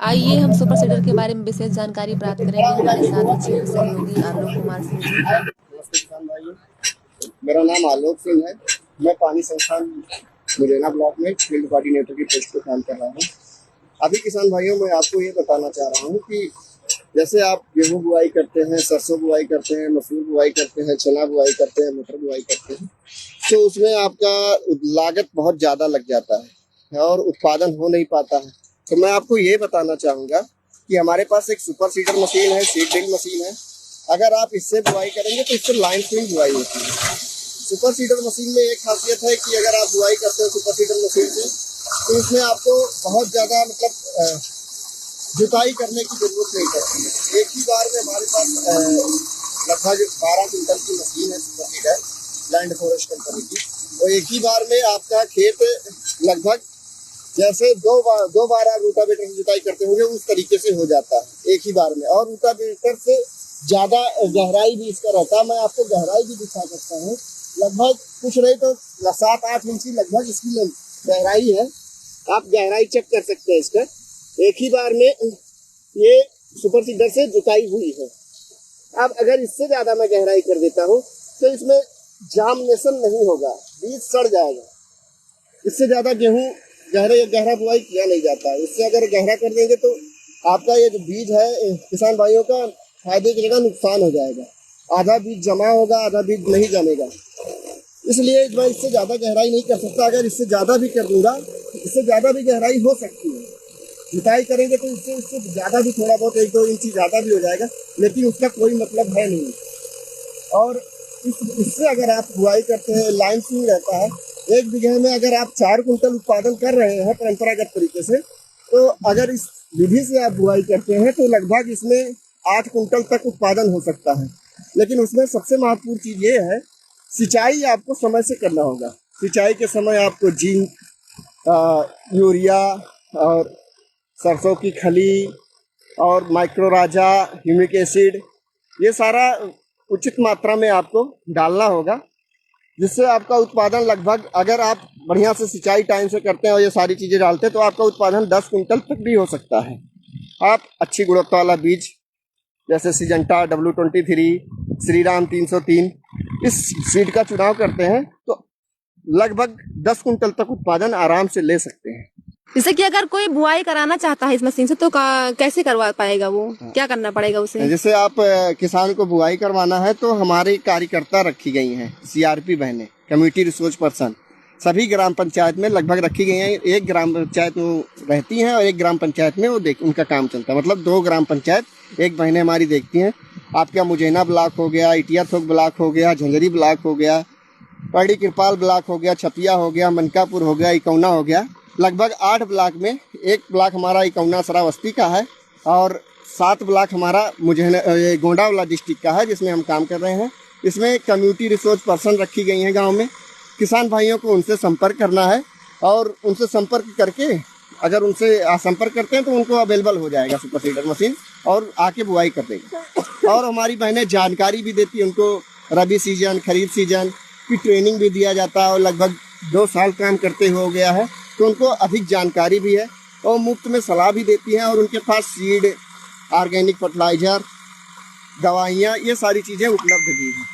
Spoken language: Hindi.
आइए हम सुपर सीडर के बारे में विशेष जानकारी प्राप्त करेंगे। हमारे साथ हैं क्षेत्र सहयोगी आलोक कुमार सिंह जी। नमस्ते किसान भाइयों, मेरा नाम आलोक सिंह है। मैं पानी संस्थान मुरैना ब्लॉक में फील्ड कोऑर्डिनेटर की पोस्ट पर काम कर रहा हूँ। अभी किसान भाइयों, मैं आपको ये बताना चाह रहा हूँ कि जैसे आप गेहूं बुआई करते हैं, सरसों बुआई करते हैं, मसूर बुआई करते हैं, चना बुआई करते हैं, मटर बुआई करते हैं, तो उसमें आपका लागत बहुत ज़्यादा लग जाता है और उत्पादन हो नहीं पाता है। तो मैं आपको ये बताना चाहूँगा कि हमारे पास एक सुपर सीडर मशीन है, सीड ड्रिल मशीन है। अगर आप इससे बुआई करेंगे तो इससे लाइन स्विंग बुआई होती है। सुपर सीडर मशीन में एक खासियत है कि अगर आप बुआई करते हो सुपर सीडर मशीन से, तो इसमें आपको बहुत ज़्यादा जुताई करने की जरूरत नहीं पड़ती है। एक ही बार में हमारे पास लगभग 12 क्विंटल की मशीन है super seeder, land forest company की। और एक ही बार में आपका खेत लगभग जैसे दो बार आप रोटावेटर से जुताई करते होंगे उस तरीके से हो जाता है एक ही बार में। और रोटावेटर से ज़्यादा गहराई भी इसका रहता है। मैं आपको गहराई भी दिखा सकता हूँ। लगभग कुछ नहीं तो 7-8 इंच की लगभग इसकी गहराई है। आप गहराई चेक कर सकते हैं इसका। एक ही बार में ये सुपर सीडर से जुताई हुई है। अब अगर इससे ज़्यादा मैं गहराई कर देता हूँ तो इसमें जार्मिनेशन नहीं होगा, बीज सड़ जाएगा। इससे ज़्यादा गेहूँ गहरा बुआई किया नहीं जाता है। इससे अगर गहरा कर देंगे तो आपका ये जो बीज है किसान भाइयों का फायदे की जगह नुकसान हो जाएगा। आधा बीज जमा होगा, आधा बीज नहीं जमेगा। इसलिए मैं इससे ज़्यादा गहराई नहीं कर सकता। अगर इससे ज़्यादा भी कर दूंगा, इससे ज़्यादा भी गहराई हो सकती है। जुताई करेंगे तो इससे ज़्यादा भी, थोड़ा बहुत 1-2 इंच ज़्यादा भी हो जाएगा, लेकिन उसका कोई मतलब है नहीं। और इससे अगर आप बुआई करते हैं, लाइन स्विंग रहता है। एक बीघे में अगर आप 4 कुंटल उत्पादन कर रहे हैं परंपरागत तरीके से, तो अगर इस विधि से आप बुआई करते हैं तो लगभग इसमें 8 कुंटल तक उत्पादन हो सकता है। लेकिन उसमें सबसे महत्वपूर्ण चीज़ ये है, सिंचाई आपको समय से करना होगा। सिंचाई के समय आपको जिंक, यूरिया और सरसों की खली और माइक्रोराजा, ह्यूमिक एसिड, ये सारा उचित मात्रा में आपको डालना होगा, जिससे आपका उत्पादन लगभग, अगर आप बढ़िया से सिंचाई टाइम से करते हैं और ये सारी चीज़ें डालते हैं, तो आपका उत्पादन 10 कुंटल तक भी हो सकता है। आप अच्छी गुणवत्ता वाला बीज जैसे सिजेंटा W23, श्रीराम 303 इस सीड का चुनाव करते हैं तो लगभग 10 कुंटल तक उत्पादन आराम से ले सकते हैं। जैसे कि अगर कोई बुआई कराना चाहता है इस मशीन से तो कैसे करवा पाएगा? वो क्या करना पड़ेगा उसे? जैसे आप किसान को बुआई करवाना है तो हमारी कार्यकर्ता रखी गई हैं, CRP बहनें, कम्युनिटी रिसोर्स पर्सन, सभी ग्राम पंचायत में लगभग रखी गई हैं। एक ग्राम पंचायत वो रहती हैं और एक ग्राम पंचायत में वो उनका काम चलता है। मतलब 2 ग्राम पंचायत एक बहनें हमारी देखती हैं। आपका मुजैना ब्लॉक हो गया, इटिया थोक ब्लॉक हो गया, झंझरी ब्लॉक हो गया, पड़ी कृपाल ब्लॉक हो गया, छपिया हो गया, मनकापुर हो गया, इकौना हो गया। लगभग 8 ब्लॉक में एक ब्लॉक हमारा इकौना सरावस्ती का है और 7 ब्लॉक हमारा गोंडावाला डिस्ट्रिक्ट का है, जिसमें हम काम कर रहे हैं। इसमें कम्युनिटी रिसोर्स पर्सन रखी गई हैं गांव में। किसान भाइयों को उनसे संपर्क करना है और उनसे संपर्क करके अगर उनसे संपर्क करते हैं तो उनको अवेलेबल हो जाएगा सुपर सीडर मशीन और आके बुआई कर देंगे। और हमारी बहनें जानकारी भी देती हैं उनको। रबी सीजन, खरीफ सीजन की ट्रेनिंग भी दिया जाता है और लगभग 2 साल काम करते हो गया है, तो उनको अधिक जानकारी भी है और मुफ्त में सलाह भी देती हैं। और उनके पास सीड, ऑर्गेनिक फर्टिलाइजर, दवाइयाँ, ये सारी चीज़ें उपलब्ध भी हैं।